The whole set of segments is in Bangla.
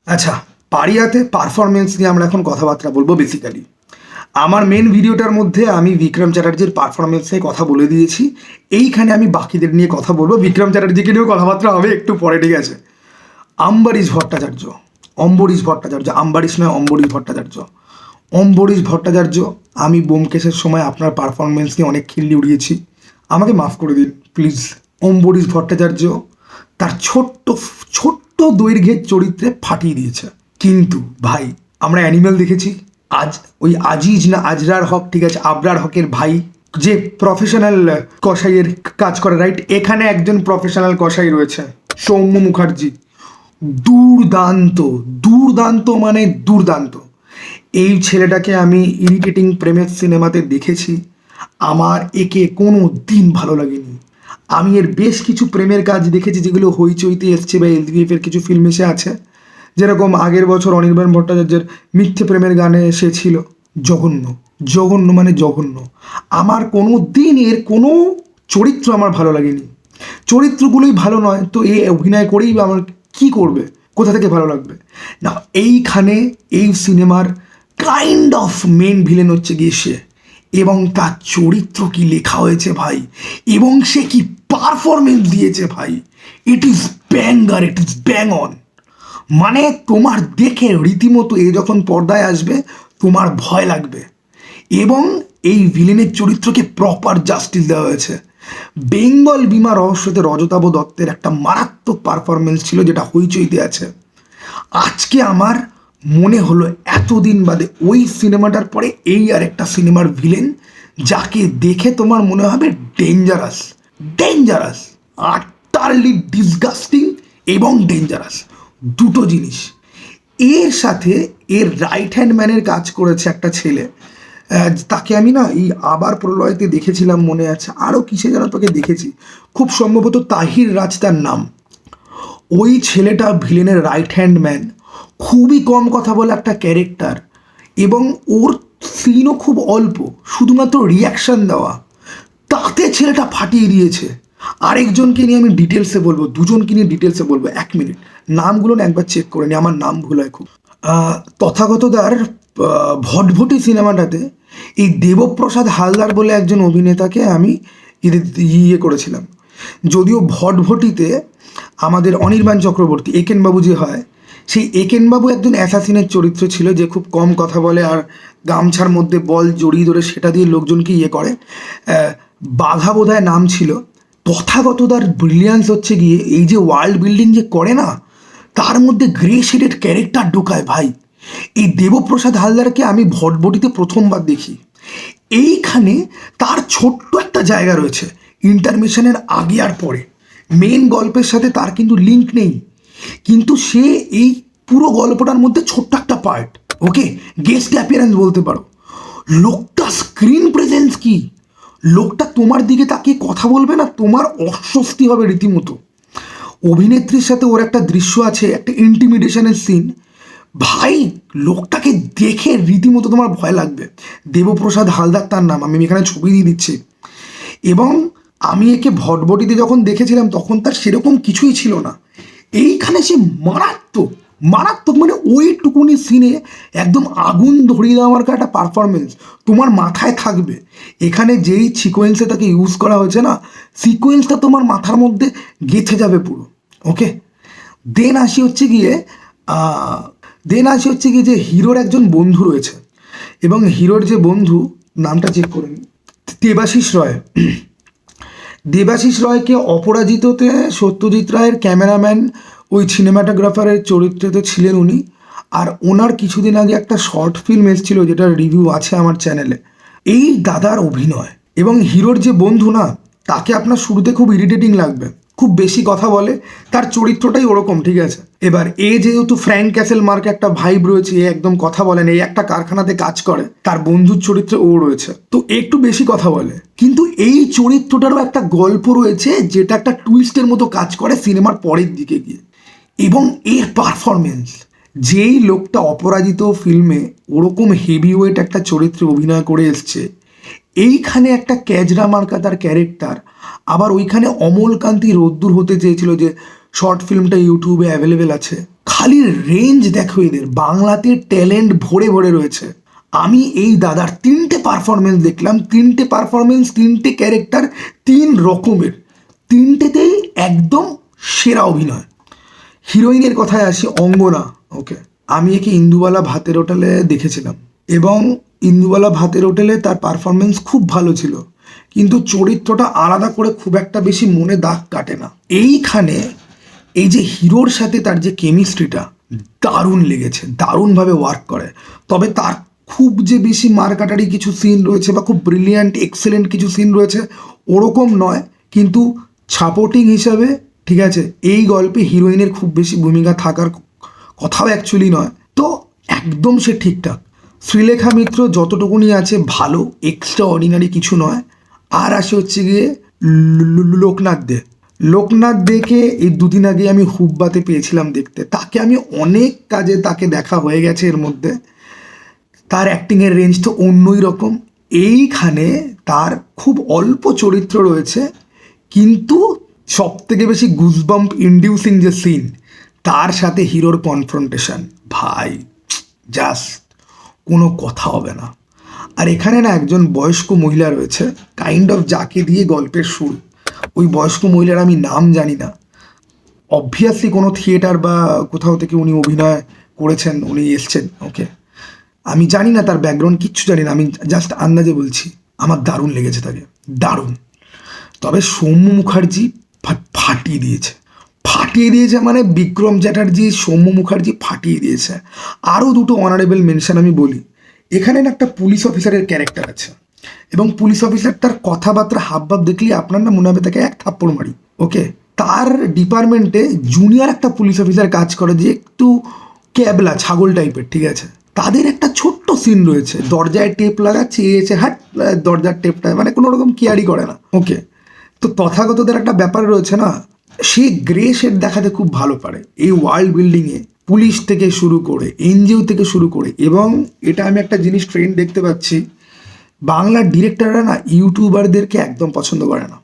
আচ্ছা, পারিয়াতে পারফরমেন্স নিয়ে আমরা এখন কথাবার্তা বলবো। বেসিক্যালি আমার মেন ভিডিওটার মধ্যে আমি বিক্রম চ্যাটার্জির পারফরমেন্স নিয়ে কথা বলে দিয়েছি। এইখানে আমি বাকিদের নিয়ে কথা বলবো, বিক্রম চ্যাটার্জিকে নিয়েও কথাবার্তা হবে একটু পরে, ঠিক আছে? অম্বরীশ ভট্টাচার্য, আম্বারিশ নয়, অম্বরীশ ভট্টাচার্য। অম্বরীশ ভট্টাচার্য, আমি ব্যোমকেশের সময় আপনার পারফরমেন্স নিয়ে অনেক খিল্লি উড়িয়েছি, আমাকে মাফ করে দিন প্লিজ। অম্বরীশ ভট্টাচার্য তার ছোট্ট ছোট্ট দৈর্ঘ্যের চরিত্রে ফাটিয়ে দিয়েছে। কিন্তু ভাই, আমরা অ্যানিমেল দেখেছি, আজ ওই আজিজ না আজরার হক, ঠিক আছে, আবরার হকের ভাই, যে প্রফেশনাল কসাইয়ের কাজ করে, রাইট? এখানে একজন প্রফেশনাল কসাই রয়েছে, সৌম্য মুখার্জি। দুর্দান্ত, দুর্দান্ত মানে দুর্দান্ত। এই ছেলেটাকে আমি ইরিটেটিং প্রেমের সিনেমাতে দেখেছি, আমার একে কোনো দিন ভালো লাগেনি। আমি এর বেশ কিছু প্রেমের কাজ দেখেছি যেগুলো হইচইতে এসছে বা এলভিএফ এর কিছু ফিল্ম এসে আছে, যেরকম আগের বছর অনির্বাণ ভট্টাচার্যের মিথ্যে প্রেমের গানে সে ছিল। জঘন্য, জঘন্য মানে জঘন্য। আমার কোনো দিন এর কোনো চরিত্র আমার ভালো লাগেনি। চরিত্রগুলোই ভালো নয় তো এ অভিনয় করেই বা আমার কী করবে, কোথা থেকে ভালো লাগবে? না, এইখানে এই সিনেমার কাইন্ড অফ মেন ভিলেন হচ্ছে গিয়ে সে, এবং তার চরিত্র কি লেখা হয়েছে ভাই, এবং সে কি পারফরমেন্স দিয়েছে ভাই, it is banger, it is bang on. মানে তোমার দেখে রীতিমতো এ যখন পর্দায় আসবে তোমার ভয় লাগবে। এবং এই ভিলেনের চরিত্রকে প্রপার জাস্টিস দেওয়া হয়েছে। বেঙ্গল বিমা রহস্যতে রজতাভ দত্তের একটা মারাত্মক পারফরমেন্স ছিল, যেটা হইচইতে আছে। আজকে আমার মনে হলো এতদিন বাদে ওই সিনেমাটার পরে এই আর একটা সিনেমার ভিলেন যাকে দেখে তোমার মনে হবে ডেঞ্জারাস, ডেঞ্জারাস, আটারলি ডিসগাস্টিং এবং ডেঞ্জারাস, দুটো জিনিস। এর সাথে এর রাইট হ্যান্ড ম্যানের কাজ করেছে একটা ছেলে, তাকে আমি না এই আবার প্রলয়তে দেখেছিলাম, মনে আছে, আরও কিসে যেন তোকে দেখেছি, খুব সম্ভবত তাহির রাজ তার নাম। ওই ছেলেটা ভিলেনের রাইট হ্যান্ড ম্যান, খুবই কম কথা বলে একটা ক্যারেক্টার, এবং ওর সিনও খুব অল্প, শুধুমাত্র রিয়াকশান দেওয়া, তাতে ছেলেটা ফাটিয়ে দিয়েছে। আরেকজনকে নিয়ে আমি ডিটেলসে বলবো, দুজনকে নিয়ে ডিটেলসে বলবো, 1 মিনিট, নামগুলো না একবার চেক করে নি, আমার নাম ভুল হয় খুব। তথাগতদার ভটভটি সিনেমাটাতে এই দেবপ্রসাদ হালদার বলে একজন অভিনেতাকে আমি ইয়ে করেছিলাম। যদিও ভটভটিতে আমাদের অনির্বাণ চক্রবর্তী, একেনবাবু যে হয়, সেই একেনবাবু একজন অ্যাসাসিনের চরিত্র ছিল, যে খুব কম কথা বলে আর গামছার মধ্যে বল জড়িয়ে ধরে সেটা দিয়ে লোকজনকে ইয়ে করে। বাঘা বোধহয় নাম ছিল। তথাগতদার ব্রিলিয়ান্স হচ্ছে গিয়ে এই যে ওয়ার্ল্ড বিল্ডিং যে করে না, তার মধ্যে গ্রে শেডেড ক্যারেক্টার ঢোকায় ভাই। এই দেবপ্রসাদ হালদারকে আমি ভটভটিতে প্রথমবার দেখি। এইখানে তার ছোট্ট একটা জায়গা রয়েছে ইন্টারমিশনের আগে আর পরে, মেন গল্পের সাথে তার কিন্তু লিঙ্ক নেই, কিন্তু সে এই পুরো গল্পটার মধ্যে ছোট্ট একটা পার্ট, ওকে, গেস্ট অ্যাপিয়ারেন্স বলতে পারো। লোকটা স্ক্রিন প্রেজেন্স কি, লোকটা তোমার দিকে তাকিয়ে কথা বলবে না, তোমার অস্বস্তি হবে রীতিমতো। অভিনেত্রীর সাথে ওর একটা দৃশ্য আছে, একটা ইন্টিমিডেশনের সিন, ভাই লোকটাকে দেখে রীতিমতো তোমার ভয় লাগবে। দেবপ্রসাদ হালদার তার নাম, আমি এখানে ছবি দিয়ে দিচ্ছি। এবং আমি একে ভটভটিতে যখন দেখেছিলাম তখন তার সেরকম কিছুই ছিল না, এইখানে সে মারাত্মক, মারাত্মক, মানে ওইটুকুনি সিনে একদম আগুন ধরিয়ে দেওয়ার একটা পারফরমেন্স তোমার মাথায় থাকবে। এখানে যেই সিকোয়েন্সে তাকে ইউজ করা হয়েছে না, সিকোয়েন্সটা তোমার মাথার মধ্যে গেঁথে যাবে পুরো, ওকে। দেন আসি হচ্ছে গিয়ে যে হিরোর একজন বন্ধু রয়েছে, এবং হিরোর যে বন্ধু, নামটা চেক করে নিই, দেবাশিস রয়। দেবাশিস রয়কে অপরাজিততে সত্যজিৎ রায়ের ক্যামেরাম্যান, ওই সিনেমাটোগ্রাফারের চরিত্রতে ছিলেন উনি। আর ওনার কিছুদিন আগে একটা শর্ট ফিল্ম এসেছিল যেটার রিভিউ আছে আমার চ্যানেলে। এই দাদার অভিনয় এবং হিরোর যে বন্ধু না, তাকে আপনার শুরুতে খুব ইরিটেটিং লাগবে, খুব বেশি কথা বলে, তার চরিত্রটাই ওরকম, ঠিক আছে। এবার এ যেহেতু ফ্র্যাঙ্ক ক্যাসেল মার্কে একটা ভাইব রয়েছে, এ একদম কথা বলেন, এই একটা কারখানাতে কাজ করে, তার বন্ধুর চরিত্রে ও রয়েছে, তো একটু বেশি কথা বলে, কিন্তু এই চরিত্রটারও একটা গল্প রয়েছে যেটা একটা টুইস্টের মতো কাজ করে সিনেমার পরের দিকে গিয়ে। এবং এর পারফরমেন্স, যেই লোকটা অপরাজিত ফিল্মে ওরকম হেভিওয়েট একটা চরিত্রে অভিনয় করে এসছে, এইখানে একটা ক্যাজরা মার্কা তার ক্যারেক্টার, আবার ওইখানে অমলকান্তি রোদ্দুর হতে চেয়েছিল, যে শর্ট ফিল্মটা ইউটিউবে অ্যাভেলেবেল আছে, খালি রেঞ্জ দেখো এদের, বাংলাতে ট্যালেন্ট ভরে ভরে রয়েছে। আমি এই দাদার 3টে পারফরমেন্স দেখলাম, 3টে পারফরমেন্স, 3টে ক্যারেক্টার, 3 রকমের, 3টেতেই একদম সেরা অভিনয়। হিরোইনের কথায় আসি, অঙ্গনা। ওকে, আমি একে ইন্দুবালা ভাতের হোটেলে দেখেছিলাম এবং ইন্দুবালা ভাতের হোটেলে তার পারফরমেন্স খুব ভালো ছিল, কিন্তু চরিত্রটা আলাদা করে খুব একটা বেশি মনে দাগ কাটে না। এইখানে এই যে হিরোর সাথে তার যে কেমিস্ট্রিটা দারুণ লেগেছে, দারুণভাবে ওয়ার্ক করে। তবে তার খুব যে বেশি মারকাটারি কিছু সিন রয়েছে বা খুব ব্রিলিয়ান্ট এক্সেলেন্ট কিছু সিন রয়েছে ওরকম নয়, কিন্তু সাপোর্টিং হিসাবে ঠিক আছে, এই গল্পে হিরোইনের খুব বেশি ভূমিকা থাকার কথাও অ্যাকচুয়ালি নয়, তো একদম সে ঠিকঠাক। শ্রীলেখা মিত্র যতটুকুনি আছে ভালো, এক্সট্রা অর্ডিনারি কিছু নয়। আর আসে হচ্ছে গিয়ে লোকনাথ দে। লোকনাথ দেকে এই দুদিন আগে আমি হুব্বাতে পেয়েছিলাম দেখতে, তাকে আমি অনেক কাজে তাকে দেখা হয়ে গেছে এর মধ্যে, তার অ্যাক্টিংয়ের রেঞ্জ তো অন্যই রকম। এইখানে তার খুব অল্প চরিত্র রয়েছে, কিন্তু সব থেকে বেশি গুজবাম্প ইন্ডিউসিং যে সিন, তার সাথে হিরোর কনফ্রন্টেশন, ভাই জাস্ট কোনো কথা হবে না। আর এখানে না একজন বয়স্ক মহিলা রয়েছে, কাইন্ড অফ যাকে দিয়ে গল্পের শুরু। ওই বয়স্ক মহিলার আমি নাম জানি না, অবভিয়াসলি কোনো থিয়েটার বা কোথাও থেকে উনি অভিনয় করেছেন, উনি এসছেন। ওকে, আমি জানি না তার ব্যাকগ্রাউন্ড, কিচ্ছু জানি না, আমি জাস্ট আন্দাজে বলছি। আমার দারুণ লেগেছে তাকে, দারুণ। তবে সৌম্য মুখার্জি ফাটিয়ে দিয়েছে, ফাটিয়ে দিয়েছে মানে বিক্রম চ্যাটার্জি, সৌম্য মুখার্জি ফাটিয়ে দিয়েছে। আরও দুটো অনারেবল মেনশন আমি বলি। এখানে না একটা পুলিশ অফিসারের ক্যারেক্টার আছে, এবং পুলিশ অফিসার তার কথাবার্তা হাবভাব দেখলেই আপনার না মনে হবে তাকে এক থাপ্পড় মারি। ওকে, তার ডিপার্টমেন্টে জুনিয়র একটা পুলিশ অফিসার কাজ করে, যে একটু ক্যাবলা ছাগল টাইপের, ঠিক আছে। তাদের একটা ছোট্ট সিন রয়েছে, দরজায় টেপ লাগাচ্ছে, এসে হাট দরজার টেপটা, মানে কোনো রকম কেয়ারই করে না। ওকে, তো তথাগতদের একটা ব্যাপার রয়েছে না, সে গ্রে শেড দেখাতে খুব ভালো পারে। এই ওয়ার্ল্ড বিল্ডিংয়ে পুলিশ থেকে শুরু করে, এনজিও থেকে শুরু করে, এবং এটা আমি একটা জিনিস ট্রেন্ড দেখতে পাচ্ছি, বাংলার ডিরেক্টররা না ইউটিউবারদেরকে একদম পছন্দ করে না।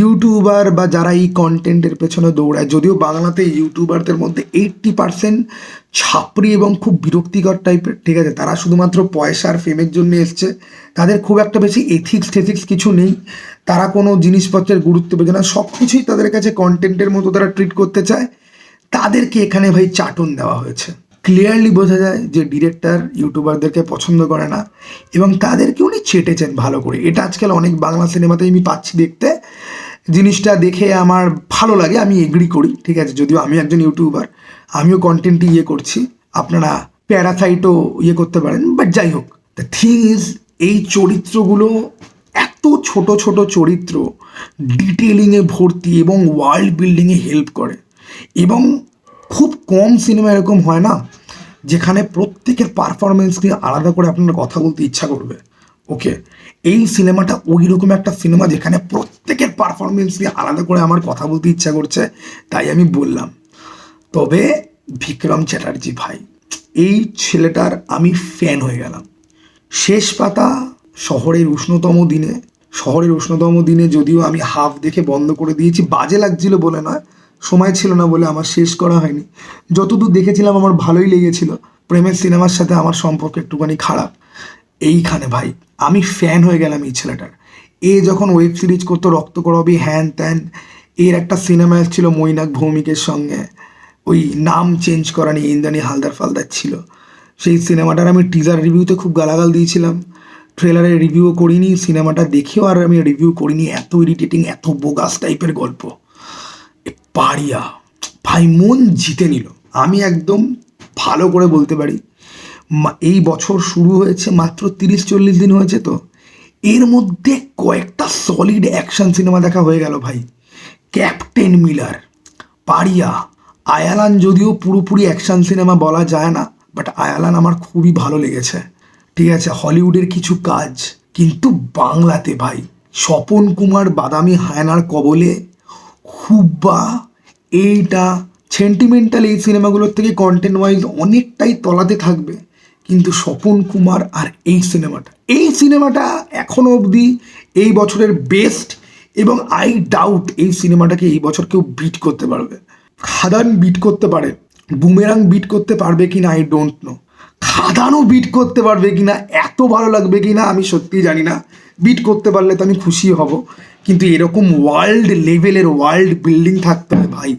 ইউটিউবার বা যারা এই কন্টেন্টের পেছনে দৌড়ায়, যদিও বাংলাতে ইউটিউবারদের মধ্যে 80% ছাপরি এবং খুব বিরক্তিকর টাইপের, ঠিক আছে, তারা শুধুমাত্র পয়সা আর ফেমের জন্য এসছে, তাদের খুব একটা বেশি এথিক্স কিছু নেই, তারা কোনো জিনিসপত্রের গুরুত্ব বোঝে না, সব কিছুই তাদের কাছে কন্টেন্টের মতো তারা ট্রিট করতে চায়। তাদেরকে এখানে ভাই চাটন দেওয়া হয়েছে। ক্লিয়ারলি বোঝা যায় যে ডিরেক্টর ইউটিউবারদেরকে পছন্দ করে না, এবং তাদেরকে উনি চেটেছেন ভালো করে। এটা আজকাল অনেক বাংলা সিনেমাতে আমি পাচ্ছি দেখতে, জিনিসটা দেখে আমার ভালো লাগে, আমি এগ্রি করি, ঠিক আছে। যদিও আমি একজন ইউটিউবার, আমিও কন্টেন্টই করছি, আপনারা প্যারাসাইটও করতে পারেন, বাট যাই হোক, দ্য থিং ইজ, এই চরিত্রগুলো এত ছোট ছোট চরিত্র, ডিটেলিংয়ে ভর্তি এবং ওয়ার্ল্ড বিল্ডিংয়ে হেল্প করে। এবং খুব কম সিনেমা এরকম হয় না যেখানে প্রত্যেকের পারফরমেন্স নিয়ে আলাদা করে আপনার কথা বলতে ইচ্ছা করবে। ওকে, এই সিনেমাটা ওই রকম একটা সিনেমা যেখানে প্রত্যেকের পারফরমেন্স নিয়ে আলাদা করে আমার কথা বলতে ইচ্ছা করছে, তাই আমি বললাম। তবে বিক্রম চ্যাটার্জি ভাই, এই ছেলেটার আমি ফ্যান হয়ে গেলাম। শেষ পাতা, শহরের উষ্ণতম দিনে যদিও আমি হাফ দেখে বন্ধ করে দিয়েছি, বাজে লাগছিল বলে নয়, সময় ছিল না বলে আমার শেষ করা হয়নি। যতদূর দেখেছিলাম আমার ভালোই লেগেছিল। প্রেমের সিনেমার সাথে আমার সম্পর্ক একটুখানি খারাপ। এইখানে ভাই আমি ফ্যান হয়ে গেলাম এই ছেলেটার। এ যখন ওয়েব সিরিজ করতো রক্তকরবী হ্যান ত্যান, এর একটা সিনেমা এসেছিল মৈনাক ভৌমিকের সঙ্গে, ওই নাম চেঞ্জ করা নিয়ে, ইন্দ্রাণী হালদার ফালদার ছিল। সেই সিনেমাটার আমি টিজার রিভিউতে খুব গালাগাল দিয়েছিলাম, ট্রেলারের রিভিউও করিনি, সিনেমাটা দেখেও আর আমি রিভিউ করিনি। এত ইরিটেটিং, এত বোগাস টাইপের গল্প। পারিয়া ভাই মন জিতে নিল। আমি একদম ভালো করে বলতে পারি, এই বছর শুরু হয়েছে মাত্র 30-40 দিন হয়েছে, তো এর মধ্যে কয়েকটা সলিড অ্যাকশন সিনেমা দেখা হয়ে গেল ভাই। ক্যাপ্টেন মিলার, পারিয়া, আয়ালান যদিও পুরোপুরি অ্যাকশন সিনেমা বলা যায় না, বাট আয়ালান আমার খুবই ভালো লেগেছে, ঠিক আছে। হলিউডের কিছু কাজ, কিন্তু বাংলাতে ভাই স্বপন কুমার বাদামি হায়নার কবলে, হুব্বা, এইটা সেন্টিমেন্টাল, এই সিনেমাগুলোর থেকে কন্টেন্ট ওয়াইজ অনেকটাই তলাতে থাকবে, কিন্তু স্বপন কুমার আর এই সিনেমাটা এখনো অবধি এই বছরের বেস্ট, এবং আই ডাউট এই সিনেমাটাকে এই বছর কেউ বিট করতে পারবে। খাদান বিট করতে পারে, বুমেরাং বিট করতে পারবে কি না আই ডোন্ট নো, খাদানও বিট করতে পারবে কি না, এত ভালো লাগবে কি না আমি সত্যিই জানি না। বিট করতে পারলে তো আমি খুশি হব, কিন্তু এরকম ওয়ার্ল্ড লেভেলের ওয়ার্ল্ড বিল্ডিং থাকতে হয় ভাই,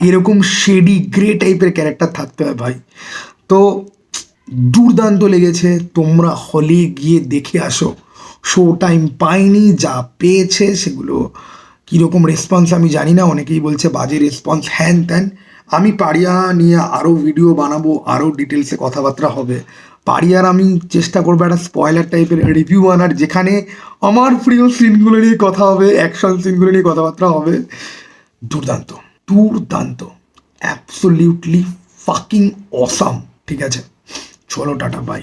এরকম শেডি গ্রে টাইপের ক্যারেক্টার থাকতে হয় ভাই। তো দুর্দান্ত লেগেছে, তোমরা হলে গিয়ে দেখে আসো। শো টাইম পাইনি, যা পেয়েছে সেগুলো কীরকম রেসপন্স আমি জানি না, অনেকেই বলছে বাজে রেসপন্স হ্যান ত্যান। আমি পারিয়া নিয়ে আরও ভিডিও বানাবো, আরও ডিটেলসে কথাবার্তা হবে। পারিয়ার আমি চেষ্টা করবো একটা স্পয়লার টাইপের রিভিউ আনার, যেখানে আমার প্রিয় সিনগুলো নিয়ে কথা হবে, অ্যাকশন সিনগুলো নিয়ে কথাবার্তা হবে। দুর্দান্ত, দুর্দান্ত, অ্যাবসোলিউটলি ফাকিং অসাম। ঠিক আছে, চলো টাটা, বাই।